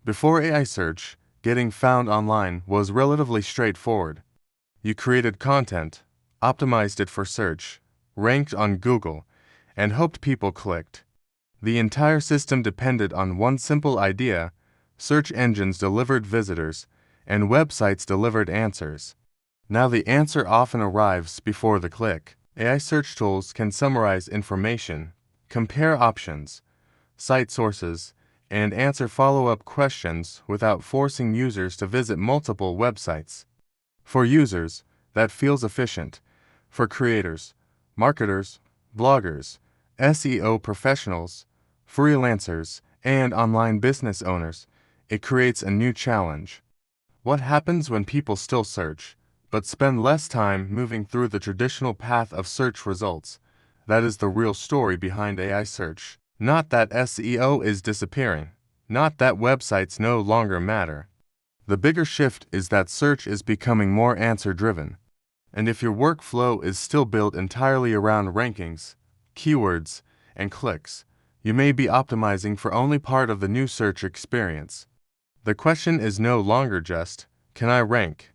Before AI search, getting found online was relatively straightforward. You created content, optimized it for search, ranked on Google, and hoped people clicked. The entire system depended on one simple idea: search engines delivered visitors, and websites delivered answers. Now the answer often arrives before the click. AI search tools can summarize information, compare options, cite sources, and answer follow-up questions without forcing users to visit multiple websites. For users, that feels efficient. For creators, marketers, bloggers, SEO professionals, freelancers, and online business owners, it creates a new challenge. What happens when people still search, but spend less time moving through the traditional path of search results? That is the real story behind AI search. Not that SEO is disappearing, not that websites no longer matter. The bigger shift is that search is becoming more answer-driven. And if your workflow is still built entirely around rankings, keywords, and clicks, you may be optimizing for only part of the new search experience. The question is no longer just, can I rank?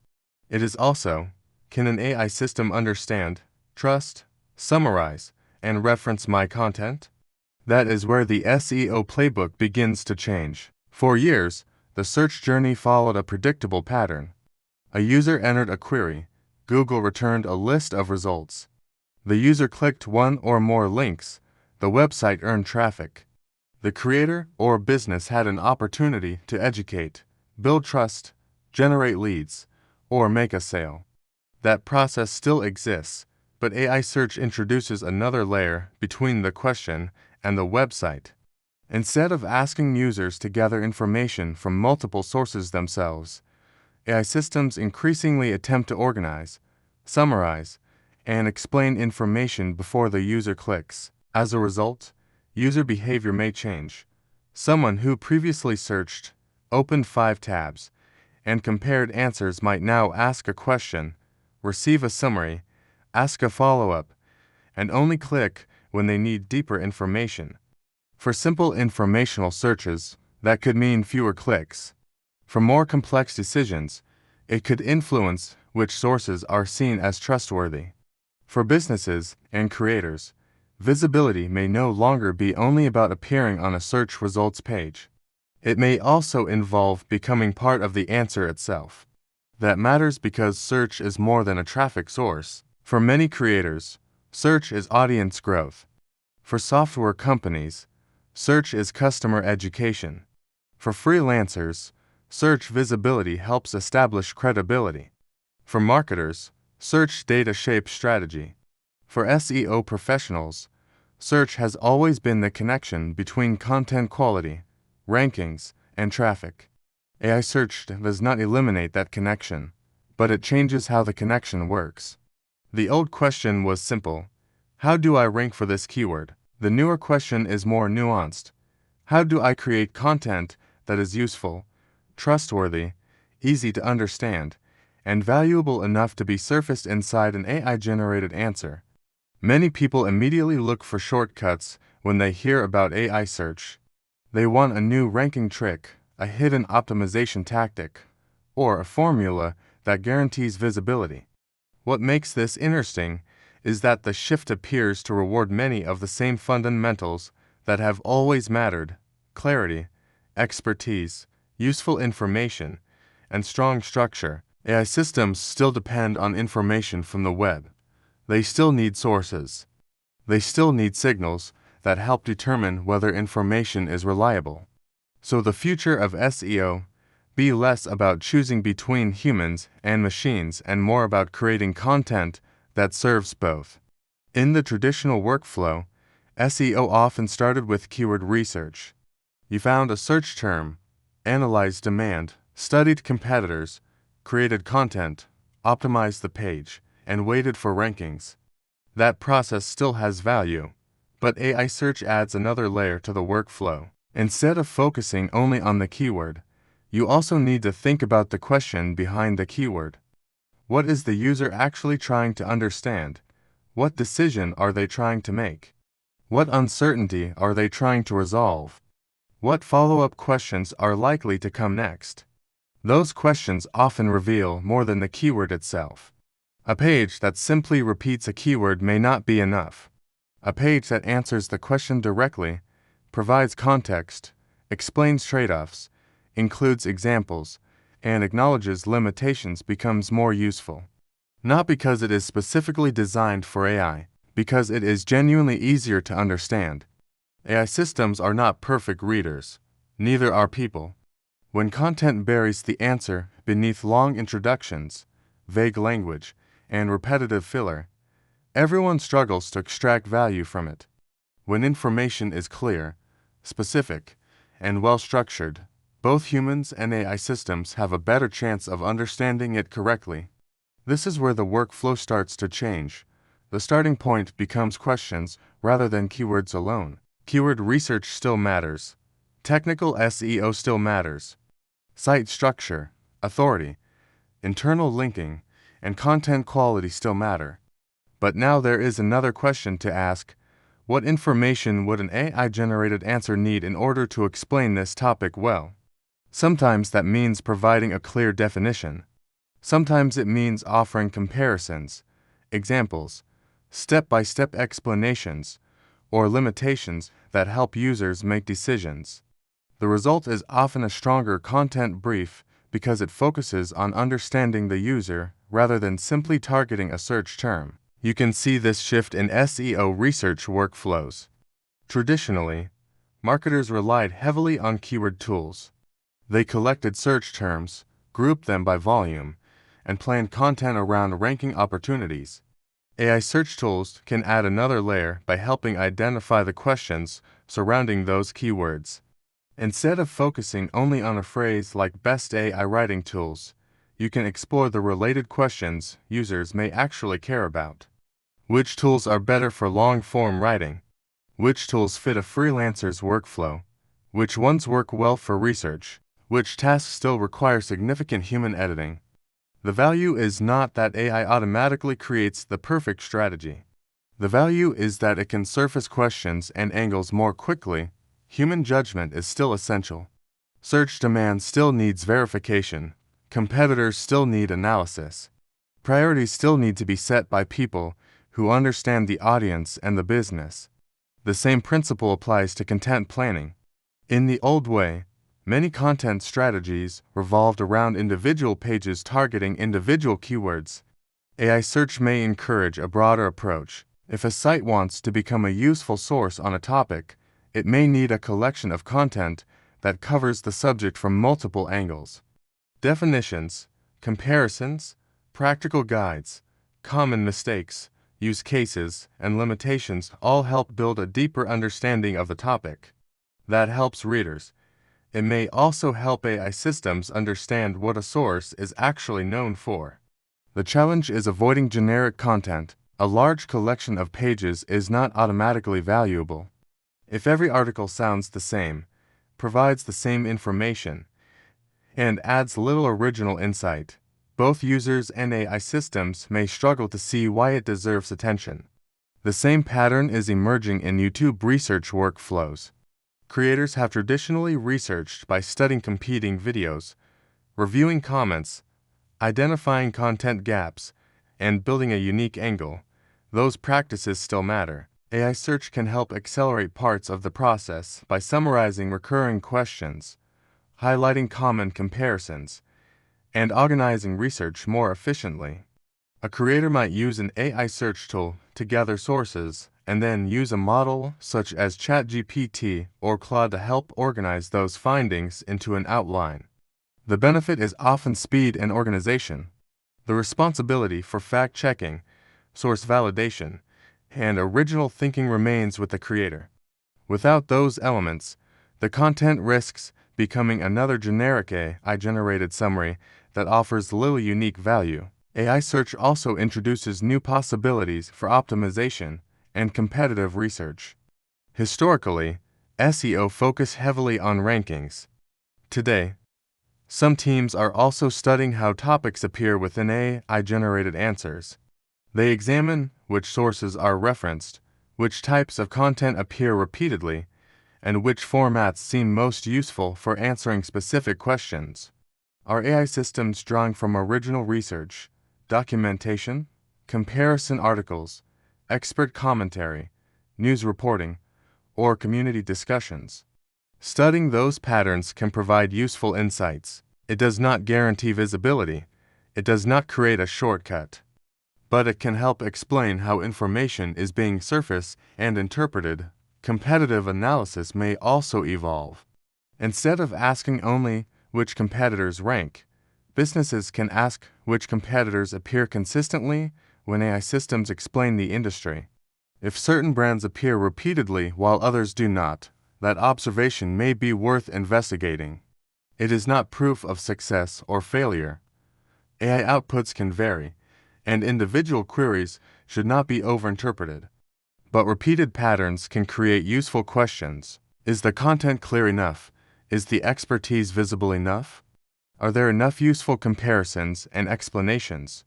It is also, can an AI system understand, trust, summarize, and reference my content? That is where the SEO playbook begins to change. For years, the search journey followed a predictable pattern. A user entered a query, Google returned a list of results. The user clicked one or more links, the website earned traffic. The creator or business had an opportunity to educate, build trust, generate leads, or make a sale. That process still exists, but AI search introduces another layer between the question and the website. Instead of asking users to gather information from multiple sources themselves, AI systems increasingly attempt to organize, summarize, and explain information before the user clicks. As a result, user behavior may change. Someone who previously searched, opened 5 tabs, and compared answers might now ask a question, receive a summary, ask a follow-up, and only click when they need deeper information. For simple informational searches, that could mean fewer clicks. For more complex decisions, it could influence which sources are seen as trustworthy. For businesses and creators, visibility may no longer be only about appearing on a search results page. It may also involve becoming part of the answer itself. That matters because search is more than a traffic source. For many creators, search is audience growth. For software companies, search is customer education. For freelancers, search visibility helps establish credibility. For marketers, search data shapes strategy. For SEO professionals, search has always been the connection between content quality, rankings, and traffic. AI search does not eliminate that connection, but it changes how the connection works. The old question was simple: how do I rank for this keyword? The newer question is more nuanced: how do I create content that is useful, trustworthy, easy to understand, and valuable enough to be surfaced inside an AI-generated answer? Many people immediately look for shortcuts when they hear about AI search. They want a new ranking trick, a hidden optimization tactic, or a formula that guarantees visibility. What makes this interesting is that the shift appears to reward many of the same fundamentals that have always mattered: clarity, expertise, useful information, and strong structure. AI systems still depend on information from the web. They still need sources. They still need signals that help determine whether information is reliable. So the future of SEO be less about choosing between humans and machines and more about creating content that serves both. In the traditional workflow, SEO often started with keyword research. You found a search term, analyzed demand, studied competitors, created content, optimized the page, and waited for rankings. That process still has value, but AI search adds another layer to the workflow. Instead of focusing only on the keyword, you also need to think about the question behind the keyword. What is the user actually trying to understand? What decision are they trying to make? What uncertainty are they trying to resolve? What follow-up questions are likely to come next? Those questions often reveal more than the keyword itself. A page that simply repeats a keyword may not be enough. A page that answers the question directly, provides context, explains trade-offs, includes examples, and acknowledges limitations becomes more useful. Not because it is specifically designed for AI, because it is genuinely easier to understand. AI systems are not perfect readers. Neither are people. When content buries the answer beneath long introductions, vague language, and repetitive filler, everyone struggles to extract value from it. When information is clear, specific, and well-structured, both humans and AI systems have a better chance of understanding it correctly. This is where the workflow starts to change. The starting point becomes questions rather than keywords alone. Keyword research still matters. Technical SEO still matters. Site structure, authority, internal linking, and content quality still matter. But now there is another question to ask. What information would an AI-generated answer need in order to explain this topic well? Sometimes that means providing a clear definition. Sometimes it means offering comparisons, examples, step-by-step explanations, or limitations that help users make decisions. The result is often a stronger content brief because it focuses on understanding the user rather than simply targeting a search term. You can see this shift in SEO research workflows. Traditionally, marketers relied heavily on keyword tools. They collected search terms, grouped them by volume, and planned content around ranking opportunities. AI search tools can add another layer by helping identify the questions surrounding those keywords. Instead of focusing only on a phrase like best AI writing tools, you can explore the related questions users may actually care about. Which tools are better for long-form writing? Which tools fit a freelancer's workflow? Which ones work well for research? Which tasks still require significant human editing? The value is not that AI automatically creates the perfect strategy. The value is that it can surface questions and angles more quickly. Human judgment is still essential. Search demand still needs verification. Competitors still need analysis. Priorities still need to be set by people who understand the audience and the business. The same principle applies to content planning. In the old way, many content strategies revolved around individual pages targeting individual keywords. AI search may encourage a broader approach. If a site wants to become a useful source on a topic, it may need a collection of content that covers the subject from multiple angles. Definitions, comparisons, practical guides, common mistakes, use cases, and limitations all help build a deeper understanding of the topic. That helps readers. It may also help AI systems understand what a source is actually known for. The challenge is avoiding generic content. A large collection of pages is not automatically valuable. If every article sounds the same, provides the same information, and adds little original insight, both users and AI systems may struggle to see why it deserves attention. The same pattern is emerging in YouTube research workflows. Creators have traditionally researched by studying competing videos, reviewing comments, identifying content gaps, and building a unique angle. Those practices still matter. AI search can help accelerate parts of the process by summarizing recurring questions, highlighting common comparisons, and organizing research more efficiently. A creator might use an AI search tool to gather sources and then use a model such as ChatGPT or Claude to help organize those findings into an outline. The benefit is often speed and organization. The responsibility for fact-checking, source validation, and original thinking remains with the creator. Without those elements, the content risks becoming another generic AI-generated summary that offers little unique value. AI search also introduces new possibilities for optimization and competitive research. Historically, SEO focused heavily on rankings. Today, some teams are also studying how topics appear within AI-generated answers. They examine which sources are referenced, which types of content appear repeatedly, and which formats seem most useful for answering specific questions. Are AI systems drawing from original research, documentation, comparison articles, expert commentary, news reporting, or community discussions? Studying those patterns can provide useful insights. It does not guarantee visibility. It does not create a shortcut. But it can help explain how information is being surfaced and interpreted. Competitive analysis may also evolve. Instead of asking only which competitors rank, businesses can ask which competitors appear consistently when AI systems explain the industry. If certain brands appear repeatedly while others do not, that observation may be worth investigating. It is not proof of success or failure. AI outputs can vary, and individual queries should not be overinterpreted. But repeated patterns can create useful questions. Is the content clear enough? Is the expertise visible enough? Are there enough useful comparisons and explanations?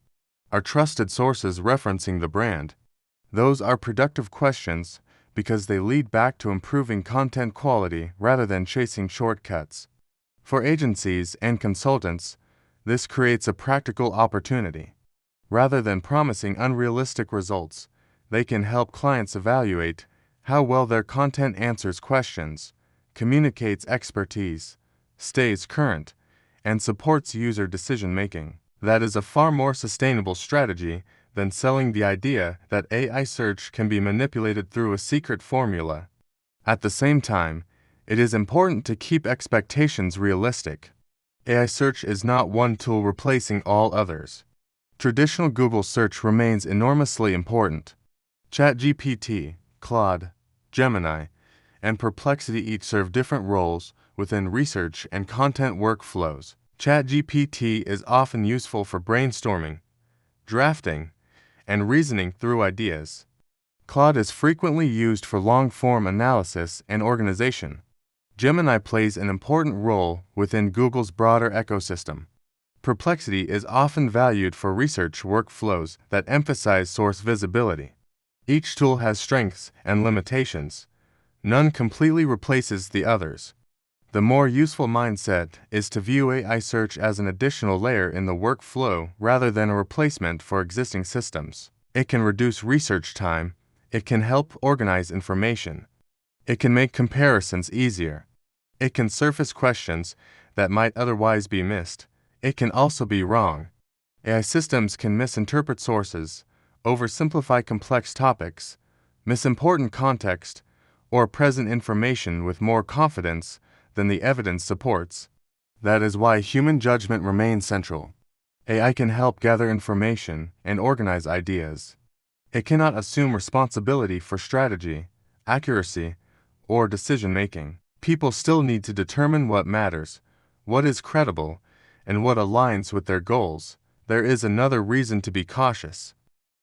Are trusted sources referencing the brand? Those are productive questions because they lead back to improving content quality rather than chasing shortcuts. For agencies and consultants, this creates a practical opportunity. Rather than promising unrealistic results, they can help clients evaluate how well their content answers questions, communicates expertise, stays current, and supports user decision-making. That is a far more sustainable strategy than selling the idea that AI search can be manipulated through a secret formula. At the same time, it is important to keep expectations realistic. AI search is not one tool replacing all others. Traditional Google search remains enormously important. ChatGPT, Claude, Gemini, and Perplexity each serve different roles within research and content workflows. ChatGPT is often useful for brainstorming, drafting, and reasoning through ideas. Claude is frequently used for long-form analysis and organization. Gemini plays an important role within Google's broader ecosystem. Perplexity is often valued for research workflows that emphasize source visibility. Each tool has strengths and limitations. None completely replaces the others. The more useful mindset is to view AI search as an additional layer in the workflow rather than a replacement for existing systems. It can reduce research time. It can help organize information. It can make comparisons easier. It can surface questions that might otherwise be missed. It can also be wrong. AI systems can misinterpret sources, oversimplify complex topics, miss important context, or present information with more confidence than the evidence supports. That is why human judgment remains central. AI can help gather information and organize ideas. It cannot assume responsibility for strategy, accuracy, or decision-making. People still need to determine what matters, what is credible, and what aligns with their goals. There is another reason to be cautious.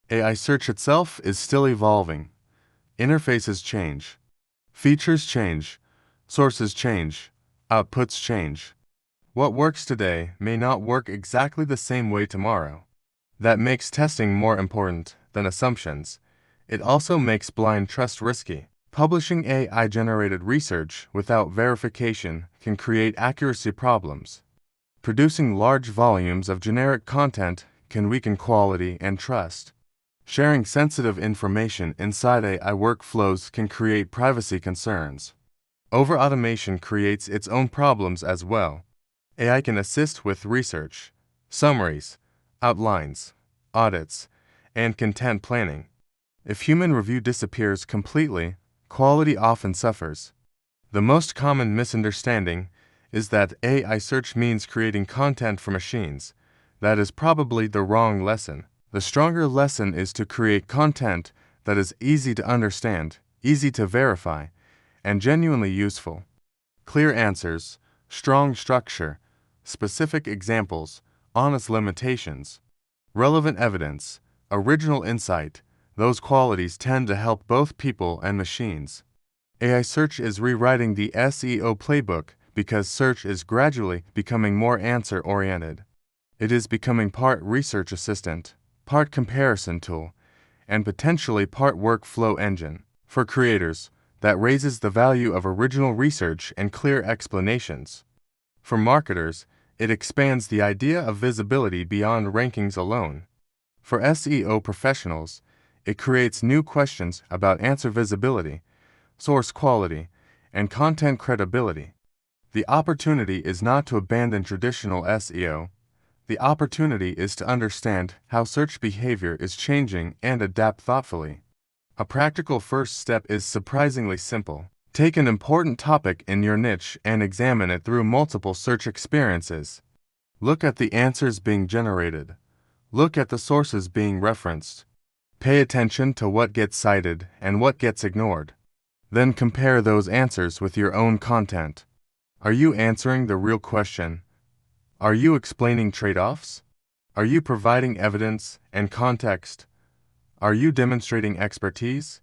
AI search itself is still evolving. Interfaces change. Features change. Sources change. Outputs change. What works today may not work exactly the same way tomorrow. That makes testing more important than assumptions. It also makes blind trust risky. Publishing AI-generated research without verification can create accuracy problems. Producing large volumes of generic content can weaken quality and trust. Sharing sensitive information inside AI workflows can create privacy concerns. Over-automation creates its own problems as well. AI can assist with research, summaries, outlines, audits, and content planning. If human review disappears completely, quality often suffers. The most common misunderstanding is that AI search means creating content for machines. That is probably the wrong lesson. The stronger lesson is to create content that is easy to understand, easy to verify, and genuinely useful. Clear answers, strong structure, specific examples, honest limitations, relevant evidence, original insight. Those qualities tend to help both people and machines. AI search is rewriting the SEO playbook because search is gradually becoming more answer-oriented. It is becoming part research assistant, part comparison tool, and potentially part workflow engine. For creators, that raises the value of original research and clear explanations. For marketers, it expands the idea of visibility beyond rankings alone. For SEO professionals, it creates new questions about answer visibility, source quality, and content credibility. The opportunity is not to abandon traditional SEO. The opportunity is to understand how search behavior is changing and adapt thoughtfully. A practical first step is surprisingly simple. Take an important topic in your niche and examine it through multiple search experiences. Look at the answers being generated. Look at the sources being referenced. Pay attention to what gets cited and what gets ignored. Then compare those answers with your own content. Are you answering the real question? Are you explaining trade-offs? Are you providing evidence and context? Are you demonstrating expertise?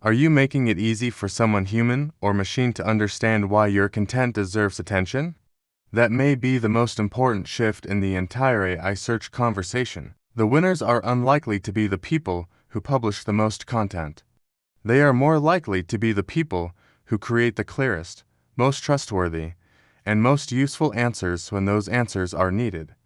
Are you making it easy for someone human or machine to understand why your content deserves attention? That may be the most important shift in the entire AI search conversation. The winners are unlikely to be the people who publish the most content. They are more likely to be the people who create the clearest, most trustworthy, and most useful answers when those answers are needed.